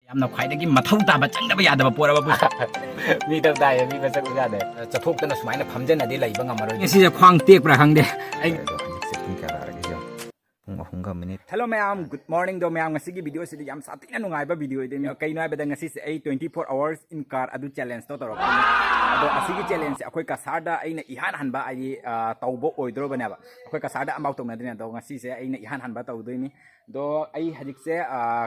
ꯌꯥꯝꯅ ꯈ꯭ꯋꯥꯏꯗꯒꯤ ꯃꯊꯧ ꯇꯥꯕ ꯆꯪꯗꯕ ꯌꯥꯗꯕ ꯄꯣꯠ ꯑꯃ ꯃꯤ ꯇꯧꯗꯥꯏ ꯃꯤ ꯃꯁꯛ ꯎꯖꯥꯗꯦ ꯆꯠꯊꯣꯛꯇꯅ ꯁꯨꯃꯥꯏꯅ ꯐꯝꯖꯅꯗꯤ ꯂꯩꯕ ꯉꯝꯃꯔꯣꯏ ꯉꯁꯤꯁꯦ ꯈ꯭ꯋꯥꯡ ꯇꯦꯛꯄ꯭ꯔꯥ ꯈꯪꯗꯦ ꯑꯩ ꯍꯧꯖꯤꯛꯁꯦ ꯄꯨꯡ ꯀꯌꯥ ꯇꯥꯔꯒꯦ ꯌꯦꯡꯉꯣ ꯄꯨꯡ 3:00 ꯍꯦꯜꯂꯣ ꯃꯌꯥꯝ ꯒꯨꯗ ꯃꯣꯔꯅꯤꯡ ꯗꯣ ꯃꯌꯥꯝ ꯉꯁꯤꯒꯤ ꯚꯤꯗꯤꯑꯣꯁꯤꯗꯤ ꯌꯥꯝ ꯁꯥꯊꯤꯅ ꯅꯨꯡꯉꯥꯏꯕ ꯚꯤꯗꯤꯑꯣ ꯑꯣꯏꯗꯣꯏꯅꯤ ꯀꯩꯅꯣ ꯍꯥꯏꯕꯗ ꯉꯁꯤꯁꯦ ꯑꯩ 24 hours in car ꯑꯗꯨ ꯆꯦꯂꯦꯟꯖꯇꯣ ꯇꯧꯔꯛꯄꯅꯤ ꯑꯗꯣ ꯑꯁꯤꯒꯤ ꯆꯦꯂꯦꯟꯖꯁꯦ ꯑꯩꯈꯣꯏ ꯀꯁꯥꯔꯗ ꯑꯩꯅ ꯏꯍꯥꯟ ꯍꯟꯕ ꯍꯥꯏꯗꯤ ꯇꯧꯕ ꯑꯣꯏꯗꯣꯔꯕꯅꯦꯕ ꯑꯩꯈꯣꯏ ꯀꯁꯥꯔꯗ ꯑꯃꯐꯥꯎ ꯇꯧꯅꯗ꯭ꯔꯤꯅꯦ ꯑꯗꯣ ꯉꯁꯤꯁꯦ ꯑꯩꯅ ꯏꯍꯥꯟ ꯍꯟꯕ ꯇꯧꯗꯣꯏꯅꯤ ꯑꯗꯣ ꯑꯩ ꯍꯧꯖꯤꯛꯁꯦ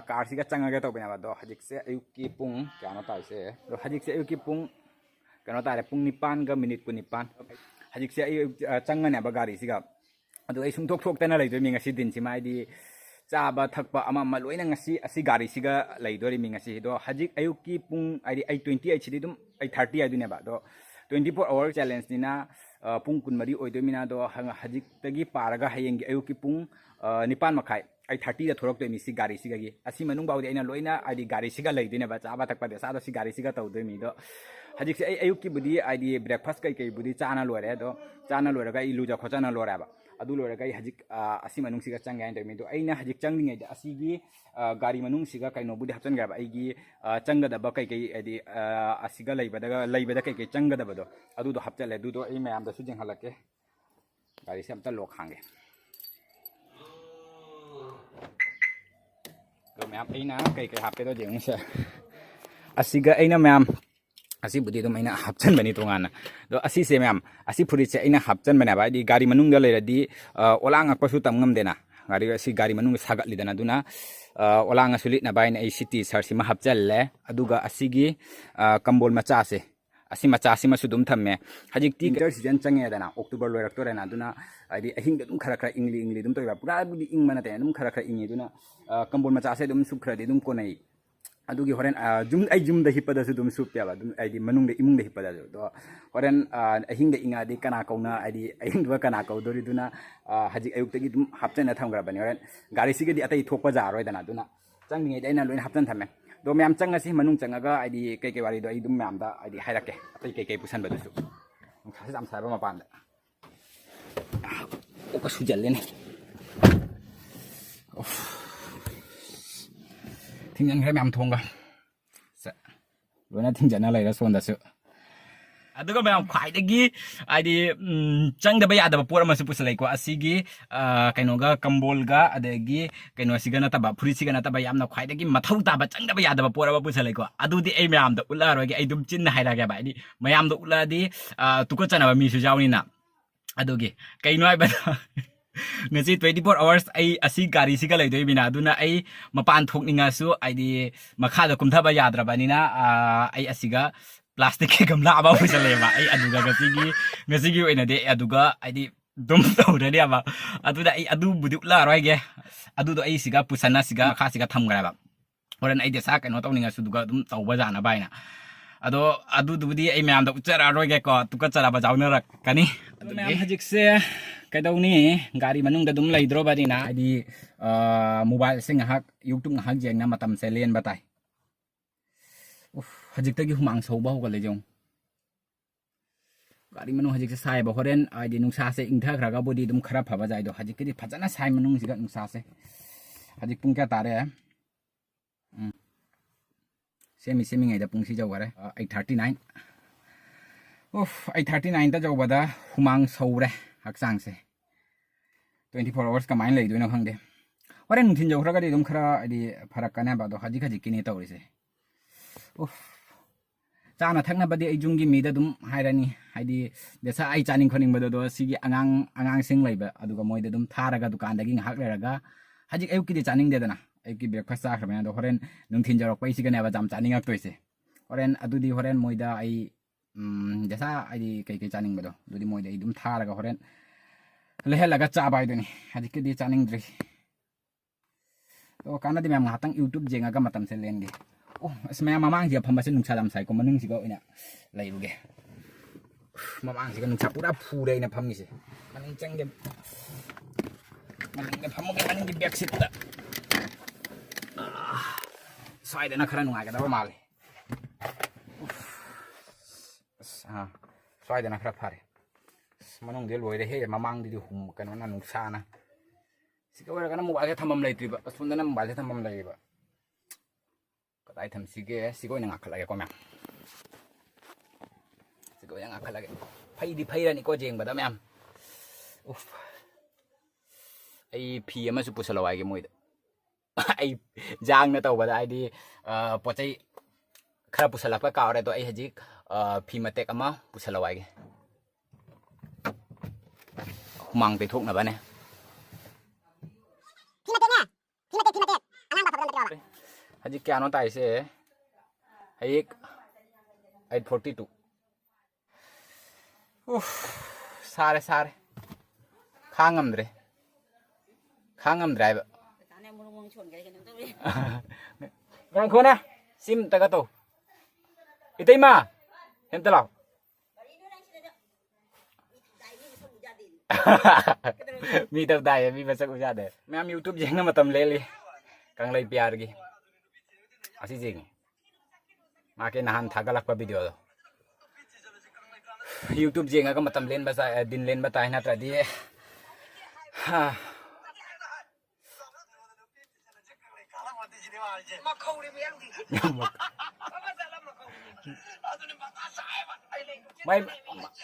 ꯀꯥꯔꯁꯤꯒ ꯆꯪꯉꯒꯦ ꯇꯧꯕꯅꯦꯕ ꯑꯗꯣ ꯍꯧꯖꯤꯛꯁꯦ ꯑꯌꯨꯛꯀꯤ ꯄꯨꯡ ꯀꯌꯥꯅꯣ ꯇꯥꯔꯤꯁꯦ ꯑꯗꯣ ꯍꯧꯖꯤꯛꯁꯦ ꯑꯌꯨꯛꯀꯤ ꯄꯨꯡ ꯀꯩꯅꯣ ꯇꯥꯔꯦ ꯄꯨꯡ 9:19 ꯍꯧꯖꯤꯛꯁꯦ ꯑꯩ ꯆꯪꯉꯅꯦꯕ ꯒꯥꯔꯤꯁꯤꯒ ꯑꯗꯣ ꯑꯩ ꯁꯨꯡꯊꯣꯛ ꯊꯣꯛꯇꯅ ꯂꯩꯗꯣꯏꯅꯤ ꯉꯁꯤ ꯗꯤꯟꯁꯤꯃ ꯍꯥꯏꯗꯤ ꯆꯥꯕ ꯊꯛꯄ ꯑꯃ ꯂꯣꯏꯅ ꯉꯁꯤ ꯑꯁꯤ ꯒꯥꯔꯤꯁꯤꯒ ꯂꯩꯗꯣꯔꯤꯃꯤ ꯉꯁꯤ ꯑꯗꯣ ꯍꯧꯖꯤꯛ ꯑꯌꯨꯛꯀꯤ ꯄꯨꯡ ꯍꯥꯏꯗꯤ ꯑꯩ 28 ꯁꯤꯗꯤ ꯑꯗꯨꯝ ꯑꯩ 30 ꯍꯥꯏꯗꯣꯏꯅꯦꯕ ꯑꯗꯣ 24 hour ꯆꯦꯂꯦꯟꯖꯅꯤꯅ ꯄꯨꯡ 24 ꯑꯣꯏꯗꯣꯏꯃꯤꯅ ꯑꯗꯣ ꯍꯧꯖꯤꯛꯇꯒꯤ ꯄꯥꯔꯒ ꯍꯌꯦꯡꯒꯤ ꯑꯌꯨꯛꯀꯤ ꯄꯨꯡ 9:30 ꯑꯩ 30ꯗ ꯊꯣꯛꯂꯛꯇꯣꯏꯅꯤ ꯁꯤ ꯒꯥꯔꯤꯁꯤꯒꯤ ꯑꯁꯤ ꯃꯅꯨꯡ ꯐꯥꯎꯗꯤ ꯑꯩꯅ ꯂꯣꯏꯅ ꯍꯥꯏꯗꯤ ꯒꯥꯔꯤꯁꯤꯒ ꯂꯩꯗꯣꯏꯅꯦꯕ ꯆꯥꯕ ꯊꯛꯄꯗꯤ ꯑꯁꯥꯗꯣ ꯁꯤ ꯒꯥꯔꯤꯁꯤꯒ ꯇꯧꯗꯣꯏꯅꯤ ꯑꯗꯣ ꯍꯧꯖꯤꯛꯁꯦ ꯑꯩ ꯑꯌꯨꯛꯀꯤꯕꯨꯗꯤ ꯍꯥꯏꯗꯤ ꯕ꯭ꯔꯦꯛꯐꯥꯁ ꯀꯩꯀꯩꯕꯨꯗꯤ ꯆꯥꯅ ꯂꯣꯏꯔꯦ ꯑꯗꯣ ꯆꯥꯅ ꯂꯣꯏꯔꯒ ꯑꯩ ꯂꯨꯖ ꯈꯣꯠꯆꯅ ꯂꯣꯏꯔꯦꯕ ꯑꯗꯨ ꯂꯣꯏꯔꯒ ꯑꯩ ꯍꯧꯖꯤꯛ ꯑꯁꯤ ꯃꯅꯨꯡꯁꯤꯒ ꯆꯪꯒꯦ ꯍꯥꯏꯅ ꯇꯧꯔꯤꯅꯤ ꯑꯗꯣ ꯑꯩꯅ ꯍꯧꯖꯤꯛ ꯆꯪꯂꯤꯉꯩꯗ ꯑꯁꯤꯒꯤ ꯒꯥꯔꯤ ꯃꯅꯨꯡꯁꯤꯒ ꯀꯩꯅꯣꯕꯨꯗꯤ ꯍꯥꯞꯆꯤꯟꯈ꯭ꯔꯦꯕ ꯑꯩꯒꯤ ꯆꯪꯒꯗꯕ ꯀꯩꯀꯩ ꯍꯥꯏꯗꯤ ꯑꯁꯤꯒ ꯂꯩꯕꯗ ꯀꯩꯀꯩ ꯆꯪꯒꯗꯕꯗꯣ ꯑꯗꯨꯗꯣ ꯍꯥꯞꯆꯜꯂꯦ ꯑꯗꯨꯗꯣ ꯑꯩ ꯃꯌꯥꯝꯗꯁꯨ ꯌꯦꯡꯍꯜꯂꯛꯀꯦ ꯒꯥꯔꯤꯁꯦ ꯑꯝꯇ ꯂꯣꯛ ꯍꯥꯡꯒꯦ ꯑꯗꯣ ꯃꯌꯥꯝ ꯑꯩꯅ ꯀꯩꯀꯩ ꯍꯥꯞꯄꯦꯗꯣ ꯌꯦꯡꯉꯨꯁꯦ ꯑꯁꯤꯒ ꯑꯩꯅ ꯃꯌꯥꯝ ꯑꯁꯤꯕꯨꯗꯤ ꯑꯗꯨꯝ ꯑꯩꯅ ꯍꯥꯞꯆꯟꯕꯅꯤ ꯇꯣꯉꯥꯟꯅ ꯑꯗꯣ ꯑꯁꯤꯁꯦ ꯃꯌꯥꯝ ꯑꯁꯤ ꯐꯨꯔꯤꯠꯁꯦ ꯑꯩꯅ ꯍꯥꯞꯆꯟꯕꯅꯦꯕ ꯍꯥꯏꯗꯤ ꯒꯥꯔꯤ ꯃꯅꯨꯡꯗ ꯂꯩꯔꯗꯤ ꯑꯣꯂꯥꯡꯉꯛꯄꯁꯨ ꯇꯝ ꯉꯝꯗꯦꯅ ꯒꯥꯔꯤ ꯃꯅꯨꯡꯗ ꯁꯥꯒꯠꯂꯤꯗꯅ ꯑꯗꯨꯅ ꯑꯣꯂꯥꯡꯉꯁꯨ ꯂꯤꯠꯅꯕ ꯍꯥꯏꯅ ꯑꯩ ꯁꯤ ꯇꯤ ꯁꯥꯔꯠꯁꯤꯃ ꯍꯥꯞꯆꯜꯂꯦ ꯑꯗꯨꯒ ꯑꯁꯤꯒꯤ ꯀꯝꯕꯣꯜ ꯃꯆꯥꯁꯦ ꯑꯁꯤ ꯃꯆꯥꯁꯤꯃꯁꯨ ꯑꯗꯨꯝ ꯊꯝꯃꯦ ꯍꯧꯖꯤꯛꯇꯤ ꯋꯤꯟꯇꯔ ꯁꯤꯖꯟ ꯆꯪꯉꯦꯗꯅ ꯑꯣꯛꯇꯣꯕꯔ ꯂꯣꯏꯔꯛꯇꯣꯔꯦꯅ ꯑꯗꯨꯅ ꯍꯥꯏꯗꯤ ꯑꯍꯤꯡꯗ ꯑꯗꯨꯝ ꯈꯔ ꯏꯪꯂꯤ ꯑꯗꯨꯝ ꯇꯧꯋꯦꯕ ꯄꯨꯔꯥꯕꯨꯗꯤ ꯏꯪꯕ ꯅꯠꯇꯦ ꯑꯗꯨꯝ ꯈꯔ ꯏꯪꯉꯤ ꯑꯗꯨꯅ ꯀꯝꯕꯣꯜ ꯃꯆꯥꯁꯦ ꯑꯗꯨꯝ ꯁꯨꯞꯈ꯭ꯔꯗꯤ ꯑꯗꯨꯝ ꯀꯣꯟꯅꯩ ꯑꯗꯨꯒꯤ ꯍꯣꯔꯦꯟ ꯑꯩ ꯌꯨꯝꯗ ꯍꯤꯞꯄꯗꯁꯨ ꯑꯗꯨꯝ ꯁꯨꯞꯄꯦꯕ ꯑꯗꯨꯝ ꯍꯥꯏꯗꯤ ꯃꯅꯨꯡꯗ ꯏꯃꯨꯡꯗ ꯍꯤꯞꯄꯗꯁꯨ ꯑꯗꯣ ꯍꯣꯔꯦꯟ ꯑꯍꯤꯡꯗ ꯏꯪꯉꯛꯑꯗꯤ ꯀꯅꯥ ꯀꯧꯅ ꯍꯥꯏꯗꯤ ꯑꯍꯤꯡꯗꯨꯒ ꯀꯅꯥ ꯀꯧꯗꯣꯔꯤꯗꯨꯅ ꯍꯧꯖꯤꯛ ꯑꯌꯨꯛꯇꯒꯤ ꯑꯗꯨം ꯍꯥꯞꯆꯟꯅ ꯊꯝꯈ꯭ꯔꯕꯅꯤ ꯍꯣꯔꯦൻ ꯒꯥꯔꯤꯁꯤꯒꯗꯤ ꯑꯇꯩ ꯊꯣꯛꯄ ꯌꯥꯔꯔꯣꯏꯗꯅ ꯑꯗꯨꯅ ꯆꯪꯂꯤꯉꯩꯗ ꯑꯩꯅ ꯂꯣꯏꯅ ꯍꯥꯞꯆꯟ ꯊꯝꯃꯦ ꯑꯗꯣ ꯃꯌꯥꯝ ꯆꯪꯉꯁꯤ ꯃꯅꯨꯡ ꯆꯪꯉꯒ ꯍꯥꯏꯗꯤ ꯀꯩꯀꯩ ꯋꯥꯔꯤꯗꯣ ꯑꯩ ꯑꯗꯨꯝ ꯃꯌꯥꯝꯗ ꯍꯥꯏꯗꯤ ꯍꯥꯏꯔꯛꯀꯦ ꯑꯇꯩ ꯀꯩꯀꯩ ꯄꯨꯁꯟꯕꯗꯨꯁꯨ ꯅꯨꯡꯁꯥꯁꯦ ꯌꯥꯝ ꯁꯥꯕ ꯃꯄꯥꯟꯗ ꯑꯣꯛꯀ ꯁꯨꯖꯜꯂꯦꯅꯦ ꯊꯤꯡꯖꯤꯟꯈ꯭ꯔꯦ ꯃꯌꯥꯝ ꯊꯣꯡꯒ ꯂꯣꯏꯅ ꯊꯤꯡꯖꯟꯅ ꯂꯩꯔ ꯁꯣꯟꯗꯁꯨ ꯑꯗꯨꯒ ꯃꯌꯥꯝ ꯈ꯭ꯋꯥꯏꯗꯒꯤ ꯍꯥꯏꯗꯤ ꯆꯪꯗꯕ ꯌꯥꯗꯕ ꯄꯣꯠ ꯑꯃꯁꯨ ꯄꯨꯁꯜꯂꯛꯏꯀꯣ ꯑꯁꯤꯒꯤ ꯀꯩꯅꯣꯒ ꯀꯝꯕꯣꯜꯒ ꯑꯗꯒꯤ ꯀꯩꯅꯣꯁꯤꯒ ꯅꯠꯇꯕ ꯐꯨꯔꯤꯠꯁꯤꯒ ꯅꯠꯇꯕ ꯌꯥꯝꯅ ꯈ꯭ꯋꯥꯏꯗꯒꯤ ꯃꯊꯧ ꯇꯥꯕ ꯆꯪꯗꯕ ꯌꯥꯗꯕ ꯄꯣꯠ ꯑꯃ ꯄꯨꯁꯜꯂꯛꯏꯀꯣ ꯑꯗꯨꯗꯤ ꯑꯩ ꯃꯌꯥꯝꯗ ꯎꯠꯂꯛꯑꯔꯣꯏꯒꯦ ꯑꯩ ꯑꯗꯨꯝ ꯆꯤꯟꯅ ꯍꯥꯏꯔꯛꯑꯒꯦꯕ ꯍꯥꯏꯗꯤ ꯃꯌꯥꯝꯗ ꯎꯠꯂꯛꯑꯗꯤ ꯇꯨꯀꯠꯆꯅꯕ ꯃꯤꯁꯨ ꯌꯥꯎꯅꯤꯅ ꯑꯗꯨꯒꯤ ꯀꯩꯅꯣ ꯍꯥꯏꯕꯗ ꯉꯁꯤ 24 hours ꯑꯩ ꯑꯁꯤ ꯒꯥꯔꯤꯁꯤꯒ ꯂꯩꯗꯣꯏꯃꯤꯅ ꯑꯗꯨꯅ ꯑꯩ ꯃꯄꯥꯟ ꯊꯣꯛꯅꯤꯡꯉꯁꯨ ꯍꯥꯏꯗꯤ ꯃꯈꯥꯗ ꯀꯨꯝꯊꯕ ꯌꯥꯗ꯭ꯔꯕꯅꯤ나 ꯑꯩ ꯑꯁꯤꯒ ꯄ꯭ꯂꯥꯁꯇꯤꯛꯀꯤ ꯒꯝꯂꯥ ꯑꯃ ꯄꯨꯁꯜꯂꯛꯑꯦꯕ ꯑꯩ ꯑꯗꯨꯒ ꯉꯁꯤꯒꯤ ꯑꯣꯏꯅꯗꯤ ꯑꯗꯨꯒ ꯍꯥꯏꯗꯤ ꯑꯗꯨꯝ ꯇꯧꯔꯅꯦꯕ ꯑꯗꯨꯗ ꯑꯩ ꯑꯗꯨꯕꯨꯗꯤ ꯎꯠꯂꯛꯑꯔꯣꯏꯒꯦ ꯑꯗꯨꯗꯣ ꯑꯩ ꯁꯤꯒ ꯄꯨꯁꯟꯅ ꯁꯤꯒ ꯃꯈꯥꯁꯤꯒ ꯊꯝꯈ꯭ꯔꯦꯕ ꯍꯣꯔꯦꯟ ꯑꯩꯗꯤ ꯁꯥ ꯀꯩꯅꯣ ꯇꯧꯅꯤꯡꯉꯁꯨ ꯑꯗꯨꯒ ꯑꯗꯨꯝ ꯇꯧꯕ ꯌꯥꯅꯕ ꯍꯥꯏꯅ ꯑꯗꯣ ꯑꯗꯨꯗꯨꯕꯨꯗꯤ ꯑꯩ ꯃꯌꯥꯝꯗ ꯎꯠꯆꯔꯛꯑꯔꯣꯏꯒꯦꯀꯣ ꯇꯨꯀꯠꯆꯔꯕ ꯌꯥꯎꯅꯔꯛꯀꯅꯤ ꯑꯗꯨ ꯃꯌꯥꯝ ꯍꯧꯖꯤꯛꯁꯦ ꯀꯩꯗꯧꯅꯤ ꯒꯥꯔꯤ ꯃꯅꯨꯡꯗ ꯑꯗꯨꯝ ꯂꯩꯗ꯭ꯔꯣꯕꯅꯤꯅ ꯍꯥꯏꯗꯤ ꯃꯣꯕꯥꯏꯜꯁꯦ ꯉꯥꯏꯍꯥꯛ ꯌꯨꯇꯨꯕ ꯉꯥꯏꯍꯥꯛ ꯌꯦꯡꯅ ꯃꯇꯝꯁꯦ ꯂꯦꯟꯕ ꯇꯥꯏ ꯍꯧꯖꯤꯛꯇꯒꯤ ꯍꯨꯃꯥꯡ ꯁꯧꯕ ꯍꯧꯒꯠꯂꯦ ꯌꯦꯡꯉꯨ ꯒꯥꯔꯤ ꯃꯅꯨꯡ ꯍꯧꯖꯤꯛꯁꯦ ꯁꯥꯏꯕ ꯍꯣꯔꯦꯟ ꯍꯥꯏꯗꯤ ꯅꯨꯡꯁꯥꯁꯦ ꯏꯪꯊꯈ꯭ꯔꯒꯕꯨꯗꯤ ꯑꯗꯨꯝ ꯈꯔ ꯐꯕ ꯌꯥꯏ ꯑꯗꯣ ꯍꯧꯖꯤꯛꯀꯤꯗꯤ ꯐꯖꯅ ꯁꯥꯏ ꯃꯅꯨꯡꯁꯤꯒ ꯅꯨꯡꯁꯥꯁꯦ ꯍꯧꯖꯤꯛ ꯄꯨꯡ ꯀꯌꯥ ꯇꯥꯔꯦ ꯁꯦꯝꯃꯤꯉꯩꯗ ꯄꯨꯡꯁꯤ ꯌꯧꯈꯔꯦ 8:39 8:39ꯗ ꯌꯧꯕꯗ ꯍꯨꯃꯥꯡ ꯁꯧꯔꯦ ꯍꯛꯆꯥꯡꯁꯦ 24 hours ꯀꯃꯥꯏꯅ ꯂꯩꯗꯣꯏꯅꯣ ꯈꯪꯗꯦ ꯍꯣꯔꯦꯟ ꯅꯨꯡꯊꯤꯟ ꯌꯧꯈ꯭ꯔꯒꯗꯤ ꯑꯗꯨꯝ ꯈꯔ ꯍꯥꯏꯗꯤ ꯐꯔꯛꯀꯅꯦꯕ ꯑꯗꯣ ꯍꯧꯖꯤꯛꯀꯤꯅꯦ ꯇꯧꯔꯤꯁꯦ ꯆꯥꯅ ꯊꯛꯅꯕꯗꯤ ꯑꯩ ꯌꯨꯝꯒꯤ ꯃꯤꯗ ꯑꯗꯨꯝ ꯍꯥꯏꯔꯅꯤ ꯍꯥꯏꯗꯤ ꯗꯦꯁꯥ ꯑꯩ ꯆꯥꯅꯤꯡ ꯈꯣꯠꯅꯤꯡꯕꯗꯣ ꯁꯤꯒꯤ ꯑꯉꯥꯡꯁꯤꯡ ꯂꯩꯕ ꯑꯗꯨꯒ ꯃꯣꯏꯗ ꯑꯗꯨꯝ ꯊꯥꯔꯒ ꯗꯨꯀꯥꯟꯗꯒꯤ ꯉꯥꯏꯍꯥꯛ ꯂꯩꯔꯒ ꯍꯧꯖꯤꯛ ꯑꯌꯨꯛꯀꯤꯗꯤ ꯆꯥꯅꯤꯡꯗꯦꯗꯅ ꯑꯌꯨꯛꯀꯤ ꯕ꯭ꯔꯦꯛꯐꯥꯁ ꯆꯥꯈ꯭ꯔꯕꯅꯤ ꯑꯗꯣ ꯍꯣꯔꯦꯟ ꯅꯨꯡꯊꯤꯟ ꯌꯧꯔꯛꯄꯩꯁꯤꯒꯅꯦꯕ ꯌꯥꯝ ꯆꯥꯅꯤꯡꯉꯛꯇꯣꯏꯁꯦ ꯍꯣꯔꯦꯟ ꯑꯗꯨꯗꯤ ꯍꯣꯔꯦꯟ ꯃꯣꯏꯗ ꯑꯩ ꯗꯦꯁꯥ ꯍꯥꯏꯗꯤ ꯀꯩꯀꯩ ꯆꯥꯅꯤꯡꯕꯗꯣ ꯑꯗꯨꯗꯤ ꯃꯣꯏꯗ ꯑꯩ ꯑꯗꯨꯝ ꯊꯥꯔꯒ ꯍꯣꯔꯦꯟ ꯂꯩꯍꯜꯂꯒ ꯆꯥꯕ ꯍꯥꯏꯗꯨꯅꯤ ꯍꯧꯖꯤꯛꯀꯤꯗꯤ ꯆꯥꯅꯤꯡꯗ꯭ꯔꯤ ꯑꯗꯣ ꯀꯥꯟꯅꯗꯤ ꯃꯌꯥꯝ ꯉꯥꯏꯍꯥꯛꯇꯪ ꯌꯨꯇꯨꯕ ꯌꯦꯡꯉꯒ ꯃꯇꯝꯁꯦ ꯂꯦꯟꯒꯦ ꯑꯁ ꯃꯌꯥꯝ ꯃꯃꯥꯡꯁꯤꯒ ꯐꯝꯕꯁꯦ ꯅꯨꯡꯁꯥ ꯌꯥꯝ ꯁꯥꯏꯀꯣ ꯃꯅꯨꯡꯁꯤꯒ ꯑꯣꯏꯅ ꯂꯩꯔꯨꯒꯦ ꯃꯃꯥꯡꯁꯤꯒ ꯅꯨꯡꯁꯥ ꯄꯨꯔꯥ ꯐꯨꯔꯦ ꯑꯩꯅ ꯐꯝꯃꯤꯁꯦ ꯃꯅꯤꯡ ꯆꯪꯒꯦ ꯃꯅꯤꯡꯗ ꯐꯝꯃꯒꯦ ꯃꯅꯤꯡꯒꯤ ꯕꯦꯛ ꯁꯤꯠꯇ ꯁ꯭ꯋꯥꯏꯗꯅ ꯈꯔ ꯅꯨꯡꯉꯥꯏꯒꯗꯕ ꯃꯥꯜꯂꯦ ꯁ꯭ꯋꯥꯏꯗꯅ ꯈꯔ ꯐꯔꯦ ꯃꯅꯨꯡꯗꯤ ꯂꯣꯏꯔꯦꯍꯦ ꯃꯃꯥꯡꯗꯗꯤ ꯀꯩꯅꯣꯅ ꯅꯨꯡꯁꯥꯅ ꯁꯤꯒ ꯑꯣꯏꯔꯒꯅ ꯃꯣꯕꯥꯏꯜꯁꯦ ꯊꯝꯐꯝ ꯂꯩꯇ꯭ꯔꯤꯕ ꯑꯁꯣꯝꯗꯅ ꯃꯣꯕꯥꯏꯜꯁꯦ ꯊꯝꯐꯝ ꯂꯩꯔꯤꯕ ꯀꯗꯥꯏ ꯊꯝꯁꯤꯒꯦ ꯁꯤꯒ ꯑꯣꯏꯅ ꯉꯥꯛꯈꯠꯂꯒꯦꯀꯣ ꯃꯌꯥꯝ ꯁꯤꯒ ꯑꯣꯏꯅ ꯉꯥꯛꯈꯠꯂꯒꯦ ꯐꯩꯗꯤ ꯐꯩꯔꯅꯤꯀꯣ ꯌꯦꯡꯕꯗ ꯃꯌꯥꯝ ꯎꯐ ꯑꯩ ꯐꯤ ꯑꯃꯁꯨ ꯄꯨꯁꯜꯂꯛꯑꯣ ꯍꯥꯏꯒꯦ ꯃꯣꯏꯗ ꯑꯩ ꯖꯥꯡꯅ ꯇꯧꯕꯗ ꯍꯥꯏꯗꯤ ꯄꯣꯠ ꯆꯩ ꯈꯔ ꯄꯨꯁꯜꯂꯛꯄ ꯀꯥꯎꯔꯦ ꯑꯗꯣ ꯑꯩ ꯍꯧꯖꯤꯛ ꯐꯤ ꯃꯇꯦꯛ ꯑꯃ ꯄꯨꯁꯜꯂꯛꯑꯣ ꯍꯥꯏꯒꯦ ꯍꯨꯃꯥꯡ ꯇꯩꯊꯣꯛꯅꯕꯅꯦ ꯍꯧꯖꯤꯛ ꯀꯌꯥꯅꯣ ꯇꯥꯏꯁꯦ ꯍꯧꯖꯤꯛ 8:42 ꯁꯥꯔꯦ ꯁꯥꯔꯦ ꯈꯥꯡꯉꯝꯗ꯭ꯔꯦ ꯍꯥꯏꯕ ꯉꯥꯡꯈꯣꯅꯦ ꯁꯤꯝꯇꯒ ꯇꯧ ꯏꯇꯩꯃ ꯍꯦꯝꯇ ꯂꯥꯎ ꯃꯤ ꯇꯧ ꯇꯥꯏꯌꯦ ꯃꯤ ꯃꯁꯛ ꯎꯖꯥꯗꯦ ꯃꯌꯥꯝ ꯌꯨꯇꯨꯕ ꯌꯦꯡꯅ ꯃꯇꯝ ꯂꯦꯜꯂꯤ ꯀꯪꯂꯩ ꯄꯤꯌꯥꯔꯒꯤ ꯑꯁꯤ ꯌꯦꯡꯉꯤ ꯃꯥꯀꯤ ꯅꯍꯥꯟ ꯊꯥꯒꯠꯂꯛꯄ ꯚꯤꯗꯤꯑꯣꯗꯣ ꯌꯨꯇꯨꯕ ꯌꯦꯡꯉꯒ ꯃꯇꯝ ꯂꯦꯟꯕ ꯗꯤꯟ ꯂꯦꯟꯕ ꯇꯥꯏ ꯅꯠꯇ꯭ꯔꯗꯤ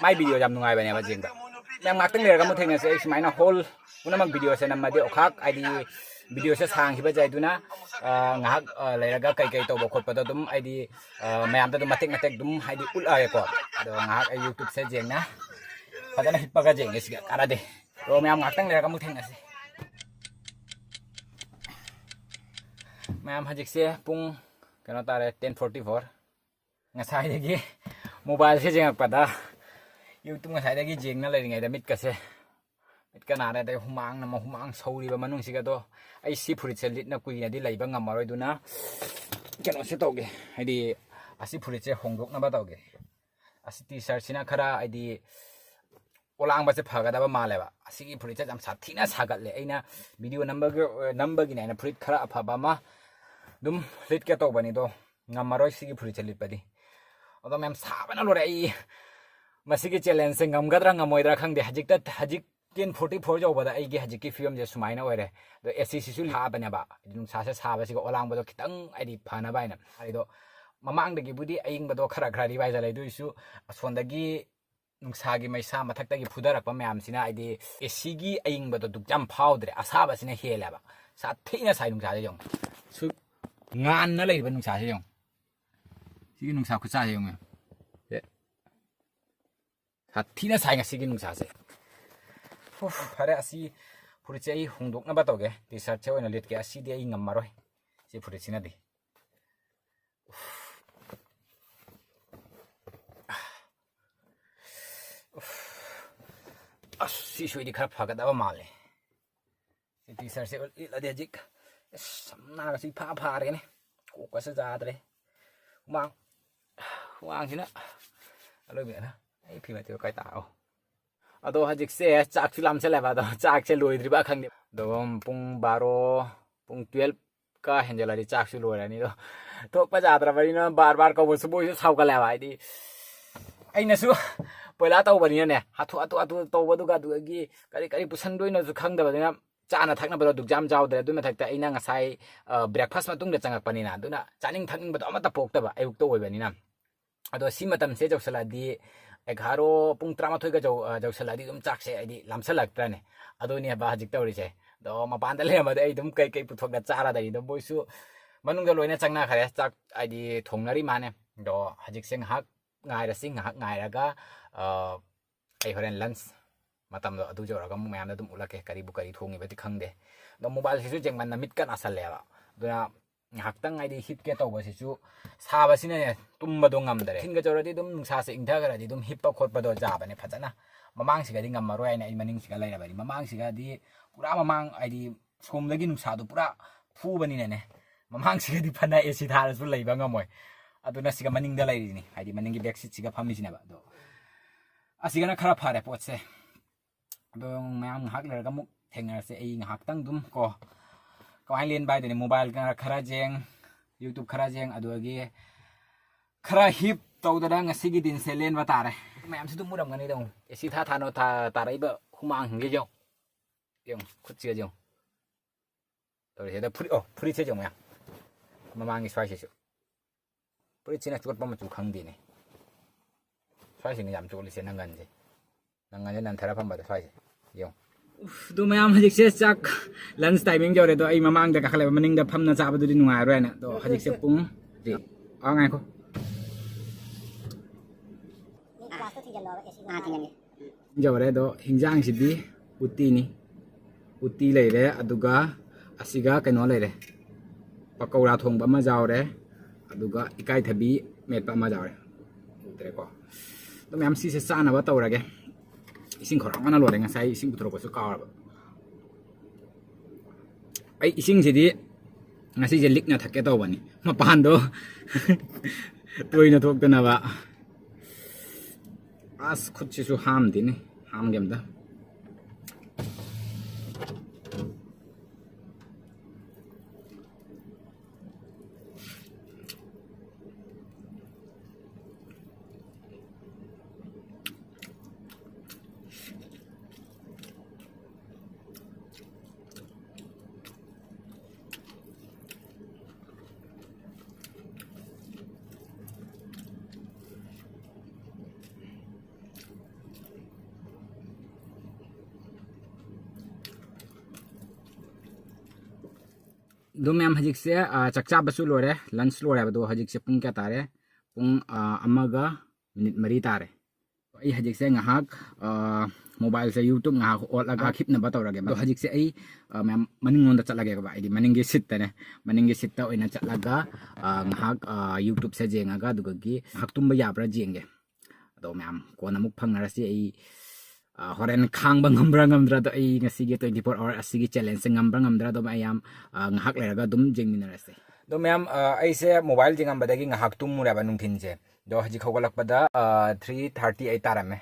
ꯃꯥꯏ ꯚꯤꯗꯤꯑꯣ ꯌꯥꯝ ꯅꯨꯡꯉꯥꯏꯕꯅꯦꯕ ꯌꯦꯡꯕ ꯃꯌꯥꯝ ꯉꯥꯛꯇꯪ ꯂꯩꯔꯒ ꯑꯃꯨꯛ ꯊꯦꯡꯅꯁꯦ ꯑꯩ ꯁꯨꯃꯥꯏꯅ ꯍꯣꯜ ꯄꯨꯝꯅꯃꯛ ꯚꯤꯗꯤꯑꯣꯁꯦ ꯅꯝꯃꯗꯤ ꯑꯣꯈꯥꯛ ꯍꯥꯏꯗꯤ ꯚꯤꯗꯤꯑꯣꯁꯦ ꯁꯥꯡꯈꯤꯕ ꯌꯥꯏꯗꯨꯅ ꯉꯥꯏꯍꯥꯛ ꯂꯩꯔꯒ ꯀꯩ ꯇꯧꯕ ꯈꯣꯠꯄꯗꯣ ꯑꯗꯨꯝ ꯍꯥꯏꯗꯤ ꯃꯌꯥꯝꯗ ꯑꯗꯨꯝ ꯃꯇꯦꯛ ꯑꯗꯨꯝ ꯍꯥꯏꯗꯤ ꯎꯠꯂꯛꯑꯒꯦꯀꯣ ꯑꯗꯣ ꯉꯥꯏꯍꯥꯛ ꯑꯩ ꯌꯨꯇꯨꯕꯁꯦ ꯌꯦꯡꯅ ꯐꯖꯅ ꯍꯤꯞꯄꯒ ꯌꯦꯡꯉꯦ ꯁꯤꯒ ꯀꯥꯟꯅꯗꯦ ꯑꯗꯣ ꯃꯌꯥꯝ ꯉꯥꯛꯇꯪ ꯂꯩꯔꯒ ꯑꯃꯨꯛ ꯊꯦꯡꯅꯁꯦ ꯃꯌꯥꯝ ꯍꯧꯖꯤꯛꯁꯦ ꯄꯨꯡ ꯀꯩꯅꯣ ꯇꯥꯔꯦ 10:44 ꯉꯁꯥꯏꯗꯒꯤ ꯃꯣꯕꯥꯏꯜꯁꯦ ꯌꯦꯡꯉꯛꯄꯗ ꯌꯨꯇꯨꯕ ꯉꯁꯥꯏꯗꯒꯤ ꯌꯦꯡꯅ ꯂꯩꯔꯤꯉꯩꯗ ꯃꯤꯠꯀ ꯅꯥꯔꯦ ꯑꯗꯩ ꯍꯨꯃꯥꯡ ꯁꯧꯔꯤꯕ ꯃꯅꯨꯡꯁꯤꯒꯗꯣ ꯑꯩ ꯁꯤ ꯐꯨꯔꯤꯠꯁꯦ ꯂꯤꯠꯅ ꯀꯨꯏꯅꯗꯤ ꯂꯩꯕ ꯉꯝꯃꯔꯣꯏꯗꯨꯅ ꯀꯩꯅꯣꯁꯦ ꯇꯧꯒꯦ ꯍꯥꯏꯗꯤ ꯑꯁꯤ ꯐꯨꯔꯤꯠꯁꯦ ꯍꯣꯡꯗꯣꯛꯅꯕ ꯇꯧꯒꯦ ꯑꯁꯤ ꯇꯤ ꯁꯥꯔꯠꯁꯤꯅ ꯈꯔ ꯍꯥꯏꯗꯤ ꯑꯣꯂꯥꯡꯕꯁꯦ ꯐꯒꯗꯕ ꯃꯥꯜꯂꯦꯕ ꯑꯁꯤꯒꯤ ꯐꯨꯔꯤꯠꯁꯦ ꯌꯥꯝ ꯁꯥꯊꯤꯅ ꯁꯥꯒꯠꯂꯦ ꯑꯩꯅ ꯚꯤꯗꯤꯑꯣ ꯅꯝꯕꯒꯤꯅꯦ ꯑꯩꯅ ꯐꯨꯔꯤꯠ ꯈꯔ ꯑꯐꯕ ꯑꯃ ꯑꯗꯨꯝ ꯂꯤꯠꯀꯦ ꯇꯧꯕꯅꯤꯗꯣ ꯉꯝꯃꯔꯣꯏ ꯁꯤꯒꯤ ꯐꯨꯔꯤꯠꯁꯦ ꯂꯤꯠꯄꯗꯤ ꯑꯗꯣ ꯃꯌꯥꯝ ꯁꯥꯕꯅ ꯂꯣꯏꯔꯦ ꯑꯩ ꯃꯁꯤꯒꯤ ꯆꯦꯂꯦꯟꯖꯁꯦ ꯉꯝꯒꯗ꯭ꯔꯥ ꯉꯝꯃꯣꯏꯗ꯭ꯔꯥ ꯈꯪꯗꯦ ꯍꯧꯖꯤꯛ 10:44 ꯌꯧꯕꯗ ꯑꯩꯒꯤ ꯍꯧꯖꯤꯛꯀꯤ ꯐꯤꯕꯝꯁꯦ ꯁꯨꯃꯥꯏꯅ ꯑꯣꯏꯔꯦ ꯑꯗꯣ ꯑꯦꯁꯤꯁꯤꯁꯨ ꯂꯥꯛꯑꯕꯅꯦꯕ ꯅꯨꯡꯁꯥꯁꯦ ꯁꯥꯕꯁꯤꯒ ꯑꯣꯂꯥꯡꯕꯗꯣ ꯈꯤꯇꯪ ꯍꯥꯏꯗꯤ ꯐꯅꯕ ꯍꯥꯏꯅ ꯑꯩꯗꯣ ꯃꯃꯥꯡꯗꯒꯤꯕꯨꯗꯤ ꯑꯌꯤꯡꯕꯗꯣ ꯈꯔ ꯔꯤꯚꯥꯏꯖ ꯂꯩꯗꯣꯏꯁꯨ ꯑꯁꯣꯟꯗꯒꯤ ꯅꯨꯡꯁꯥꯒꯤ ꯃꯩꯁꯥ ꯃꯊꯛꯇꯒꯤ ꯐꯨꯊꯔꯛꯄ ꯃꯌꯥꯝꯁꯤꯅ ꯍꯥꯏꯗꯤ ꯑꯦꯁꯤꯒꯤ ꯑꯌꯤꯡꯕꯗꯣ ꯗꯨꯛ ꯌꯥꯝ ꯐꯥꯎꯗ꯭ꯔꯦ ꯑꯁꯥꯕꯁꯤꯅ ꯍꯦꯜꯂꯦꯕ ꯁꯥꯊꯤꯅ ꯁꯥꯏ ꯅꯨꯡꯁꯥꯁꯦ ꯌꯦꯡꯉꯨ ꯁꯨ ꯉꯥꯟꯅ ꯂꯩꯕ ꯅꯨꯡꯁꯥꯁꯦ ꯌꯦꯡꯉꯨ ꯁꯤꯒꯤ ꯅꯨꯡꯁꯥ ꯈꯨꯠꯁꯥꯁꯦ ꯌꯦꯡꯉꯨ ꯁꯥꯊꯤꯅ ꯁꯥꯏ ꯉꯁꯤꯒꯤ ꯅꯨꯡꯁꯥꯁꯦ ꯐꯔꯦ ꯑꯁꯤ ꯐꯨꯔꯤꯠꯁꯦ ꯑꯩ ꯍꯣꯡꯗꯣꯛꯅꯕ ꯇꯧꯒꯦ ꯇꯤ ꯁꯥꯔꯠꯁꯦ ꯑꯣꯏꯅ ꯂꯤꯠꯀꯦ ꯑꯁꯤꯗꯤ ꯑꯩ ꯉꯝꯃꯔꯣꯏ ꯁꯤ ꯐꯨꯔꯤꯠꯁꯤꯅꯗꯤ ꯑꯁ ꯁꯤꯁꯨ ꯈꯔ ꯐꯒꯗꯕ ꯃꯥꯜꯂꯦ ꯁꯤ ꯇꯤ ꯁꯥꯔꯠꯁꯦ ꯂꯤꯠꯂꯗꯤ ꯍꯧꯖꯤꯛ ꯁꯝꯅꯥꯒꯁꯤ ꯐꯥꯔꯦꯅꯦ ꯀꯣꯛꯀꯁꯨ ꯌꯥꯗ꯭ꯔꯦ ꯍꯨꯃꯥꯡꯁꯤꯅ ꯑꯂꯣꯏꯕꯤꯅ ꯑꯩ ꯐꯤ ꯃꯇꯦꯛ ꯀꯥꯏ ꯇꯥꯛꯑꯣ ꯑꯗꯣ ꯍꯧꯖꯤꯛꯁꯦ ꯆꯥꯛꯁꯨ ꯂꯥꯝꯁꯜꯂꯦꯕ ꯑꯗꯣ ꯆꯥꯛꯁꯦ ꯂꯣꯏꯗ꯭ꯔꯤꯕ ꯈꯪꯗꯦ ꯑꯗꯣ ꯄꯨꯡ 12 ꯄꯨꯡ 12ꯀ ꯍꯦꯟꯖꯜꯂꯗꯤ ꯆꯥꯛꯁꯨ ꯂꯣꯏꯔꯅꯤ ꯑꯗꯣ ꯊꯣꯛꯄ ꯌꯥꯗ꯭ꯔꯕꯅꯤꯅ ꯕꯥꯔ ꯀꯧꯕꯁꯨ ꯃꯣꯏꯁꯨ ꯁꯥꯎꯒꯠꯂꯦꯕ ꯍꯥꯏꯗꯤ ꯑꯩꯅꯁꯨ ꯄꯣꯏꯂꯥ ꯇꯧꯕꯅꯤꯅꯅꯦ ꯍꯥꯊꯨ ꯇꯧꯕꯗꯨꯒ ꯑꯗꯨꯗꯒꯤ ꯀꯔꯤ ꯄꯨꯁꯟꯗꯣꯏꯅꯣꯁꯨ ꯈꯪꯗꯕꯅꯤꯅ ꯆꯥꯅ ꯊꯛꯅꯕꯗꯣ ꯗꯨꯛ ꯌꯥꯝ ꯆꯥꯎꯗ꯭ꯔꯦ ꯑꯗꯨꯏ ꯃꯊꯛꯇ ꯑꯩꯅ ꯉꯁꯥꯏ ꯕ꯭ꯔꯦꯛꯐꯥꯁ ꯃꯇꯨꯡꯗ ꯆꯪꯉꯛꯄꯅꯤꯅ ꯑꯗꯨꯅ ꯆꯥꯅꯤꯡ ꯊꯛꯅꯤꯡꯕꯗꯣ ꯑꯃꯠꯇ ꯄꯣꯛꯇꯕ ꯑꯌꯨꯛꯇ ꯑꯣꯏꯕꯅꯤꯅ ꯑꯗꯣ ꯁꯤ ꯃꯇꯝꯁꯦ ꯌꯧꯁꯜꯂꯛꯑꯗꯤ 11 ꯄꯨꯡ 13ꯒ ꯌꯧꯁꯜꯂꯛꯑꯗꯤ ꯑꯗꯨꯝ ꯆꯥꯛꯁꯦ ꯍꯥꯏꯗꯤ ꯂꯥꯝꯁꯜꯂꯛꯇ꯭ꯔꯅꯦ ꯑꯗꯨꯅꯦꯕ ꯍꯧꯖꯤꯛ ꯇꯧꯔꯤꯁꯦ ꯑꯗꯣ ꯃꯄꯥꯟꯗ ꯂꯩꯔꯝꯃꯗꯤ ꯑꯩ ꯑꯗꯨꯝ ꯀꯩ ꯄꯨꯊꯣꯛꯅ ꯆꯥꯔꯗꯩꯗꯣ ꯃꯣꯏꯁꯨ ꯃꯅꯨꯡꯗ ꯂꯣꯏꯅ ꯆꯪꯅꯈ꯭ꯔꯦ ꯆꯥꯛ ꯍꯥꯏꯗꯤ ꯊꯣꯡꯅꯔꯤ ꯃꯥꯅꯦ ꯑꯗꯣ ꯍꯧꯖꯤꯛꯁꯦ ꯉꯥꯏꯍꯥꯛ ꯉꯥꯏꯔꯁꯤ ꯉꯥꯏꯍꯥꯛ ꯉꯥꯏꯔꯒ ꯑꯩ ꯍꯣꯔꯦꯟ ꯂꯟꯁ ꯃꯇꯝꯗꯣ ꯑꯗꯨ ꯌꯧꯔꯒ ꯑꯃꯨꯛ ꯃꯌꯥꯝꯗ ꯑꯗꯨꯝ ꯎꯠꯂꯛꯀꯦ ꯀꯔꯤ ꯊꯣꯡꯉꯤꯕꯗꯤ ꯈꯪꯗꯦ ꯑꯗꯣ ꯃꯣꯕꯥꯏꯜꯁꯤꯁꯨ ꯌꯦꯡꯃꯟꯅ ꯃꯤꯠꯀ ꯅꯥꯁꯜꯂꯦꯕ ꯑꯗꯨꯅ ꯉꯥꯏꯍꯥꯛꯇꯪ ꯍꯥꯏꯗꯤ ꯍꯤꯞꯀꯦ ꯇꯧꯕꯁꯤꯁꯨ ꯁꯥꯕꯁꯤꯅꯅꯦ ꯇꯨꯝꯕꯗꯣ ꯉꯝꯗꯔꯦ ꯊꯤꯟꯒ ꯆꯧꯔꯗꯤ ꯑꯗꯨꯝ ꯅꯨꯡꯁꯥꯁꯦ ꯏꯪꯊꯈ꯭ꯔꯗꯤ ꯑꯗꯨꯝ ꯍꯤꯞꯄ ꯈꯣꯠꯄꯗꯣ ꯌꯥꯕꯅꯦ ꯐꯖꯅ ꯃꯃꯥꯡꯁꯤꯒꯗꯤ ꯉꯝꯃꯔꯣꯏ ꯍꯥꯏꯅ ꯑꯩ ꯃꯅꯤꯡꯁꯤꯒ ꯂꯩꯔꯕꯅꯤ ꯃꯃꯥꯡꯁꯤꯒꯗꯤ ꯄꯨꯔꯥ ꯍꯥꯏꯗꯤ ꯁꯣꯝꯗꯒꯤ ꯅꯨꯡꯁꯥꯗꯣ ꯄꯨꯔꯥ ꯐꯨꯕꯅꯤꯅꯅꯦ ꯃꯃꯥꯡꯁꯤꯒꯗꯤ ꯐꯅ ꯑꯦꯁꯤ ꯊꯥꯔꯁꯨ ꯂꯩꯕ ꯉꯝꯃꯣꯏ ꯑꯗꯨꯅ ꯁꯤꯒ ꯃꯅꯤꯡꯗ ꯂꯩꯔꯤꯅꯤ ꯍꯥꯏꯗꯤ ꯃꯅꯤꯡꯒꯤ ꯕꯦꯛ ꯁꯤꯠꯁꯤꯒ ꯐꯝꯃꯤꯁꯤꯅꯦꯕ ꯑꯗꯣ ꯑꯁꯤꯒꯅ ꯈꯔ ꯐꯔꯦ ꯄꯣꯠꯁꯦ ꯑꯗꯣ ꯃꯌꯥꯝ ꯉꯥꯏꯍꯥꯛ ꯂꯩꯔꯒ ꯑꯃꯨꯛ ꯊꯦꯡꯅꯔꯁꯦ ꯑꯩ ꯉꯥꯏꯍꯥꯛꯇꯪ ꯑꯗꯨꯝ ꯀꯃꯥꯏꯅ ꯂꯦꯟꯕ ꯍꯥꯏꯗꯨꯅꯤ ꯃꯣꯕꯥꯏꯜ ꯈꯔ ꯌꯦꯡ ꯌꯨꯇꯨꯕ ꯈꯔ ꯌꯦꯡ ꯑꯗꯨꯗꯒꯤ ꯈꯔ ꯍꯤꯞ ꯇꯧꯗꯅ ꯉꯁꯤꯒꯤ ꯗꯤꯟꯁꯦ ꯂꯦꯟꯕ ꯇꯥꯔꯦ ꯃꯌꯥꯝꯁꯨ ꯑꯗꯨꯝ ꯃꯨꯔꯝꯒꯅꯤꯗ ꯑꯦꯁꯤ ꯊꯥꯅꯣ ꯇꯥꯔꯛꯏꯕ ꯍꯨꯃꯥꯡꯁꯤꯡꯁꯦ ꯌꯦꯡꯉꯨ ꯈꯨꯠꯁꯤꯒ ꯌꯦꯡꯉꯨ ꯇꯧꯔꯤꯁꯦ ꯐꯨꯔꯤꯠꯁꯦ ꯌꯦꯡꯉꯨ ꯃꯌꯥꯝ ꯃꯃꯥꯡꯒꯤ ꯁ꯭ꯋꯥꯏꯁꯤꯁꯨ पुरी चिना चोट पम चु खंग दिने स्वाई सिंग याम चोली से नंगन जे नन थरा फम बद स्वाई यो दो मैम हजिक से चाक लंच टाइमिंग जौरे दो आई ममांग दा खले मनिंग दा फमना चाबदुदि नुंगाय रोयना दो हजिक से पुंग रि आ ngai ko जौरे दो हिंजांग सिदि उती नि उती लेरे अदुगा असिगा कनो लेरे पकौड़ा थोंबा मा जावरे अदुगा इकाई थबी मेटपा मा जावरे उतरे को तो मैम सी से चानबा तौरगे इसिंग खरांगना लोरे ngasai ising puthoroksu kaaraba ai ising sidi ngasi je likna thakke tawbani mapan do toina thokdana ba as khut chi su ham dini ham gem da दो मैम हजिक से चक्चा बसु लोरे लंच लोरे बदो हजिक से पुंग क्या तारे पुंग अमगा मिनट मरी तारे आई हजिक से ngahak मोबाइल से यूट्यूब ngahak ओलगा खिपना बताओगे दो हजिक से आई मैम मनिंग नोंदा चलागे बा आई मनिंग गे सिट तने मनिंग गे सिट ता ओइना चलागा ngahak यूट्यूब से जेंगागा दुगगी hak tumba याब्रा जेंगे दो मैम कोना मुक फंगरसी आई होरेन खांग बंगम्ब्रा ngамद्रा तो आई ngasi ge 24 hour asigi challenge se ngambra ngamdra do mayam ngahak leraga dum jengminarase do ma'am आई से mobile जिंगम बदगी ngahak tum muraba nungthin je do haji khogolak pada 3:38 tarame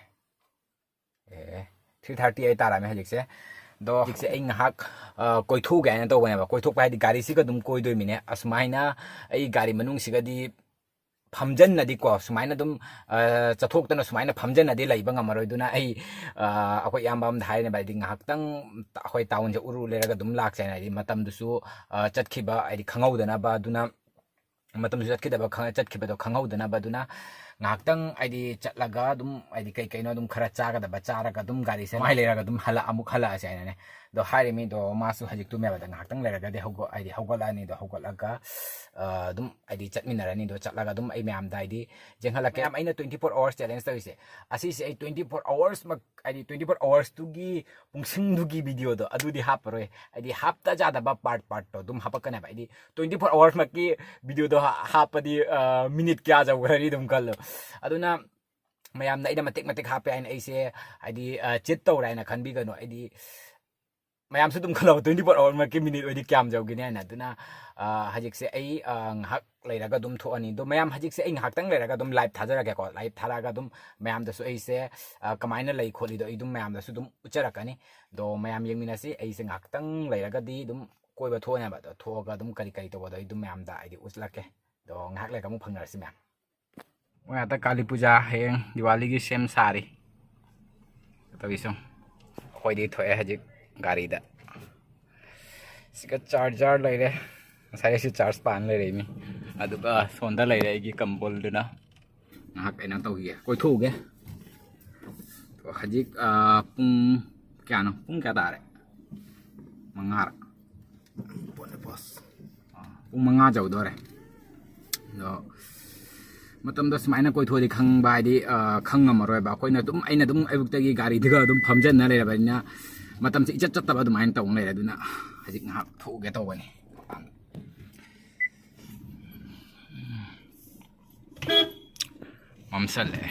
3:38 tarame haji se do haji se ai ngahak koi thu ga na to bane ba koi thok pai di gari si ga dum koi doi mine asmaina ai gari manung si ga di फमजन नदी को सुमाइना दुम चथोक्तना सुमाइना फमजन नदी लैबा ngamaroiduna ai akoi yambam dhaine bai ding haktang akoi town je uru leraga dum lak chaina di matam dusu chatkhiba ai khangaudana ba duna matam du chatkhiba chatkhiba do khangaudana ba duna ngakhtang ai di chatlaga dum ai di kai kaino dum khara chaga da ba charaga dum gari se mai leraga dum hala amuk hala chaina ne do hari mi do masu hajik tu me ba da ngakhtang leraga de hogo ai di hogolani do hogolaga dum ai di chatminarani do chatlaga dum ai myam dai di jenghalake am aina 24 hours challenge tawise asi se ai 24 hours mak ai di 24 hours tu gi pungsing du gi video do adu di haparoi ai di hapta jada ba part to dum hapakana ba ai di 24 hours mak ki video do hapadi minute kya jawgari dum kallo aduna mayam na ida matik hape aina ai se ai di chit tawrai na khanbi gano ai di mayam su tum khalo 24 hour mak ki minute odi kyam jawgi ne na duna hajik se ai ngahak leiraga dum tho ani do mayam hajik se ai ngahak tang leiraga dum live thajara ke ko live tharaga dum mayam da su ai se kamaina lei kholi do ai dum mayam da su dum ucharakani do mayam yengmina si ai se ngahak tang leiraga di dum koiba tho na ba do tho ga dum kari kari to bo do ai dum mayam da ai di uslake do ngahak le ka mu phangnar si mayam wa ta kali puja heng diwali gi sem sari to bisong koi di thoe hajik gari da sika charger leire sai si charge pan leire mi aduga sonda leire gi kambol duna ngahak aina to gi koi thu ge to hajik pung kya no pung kya tare mangar pone bos pung manga jau dore no matam da smaina koi thodi khang bai di khang amaroi ba koi na dum aina dum ayuk ta gi gari diga dum phamjan na leire ba na matam se ichat chat ba dum ain tong leire duna hajik ngahak thu ge to bani mamsale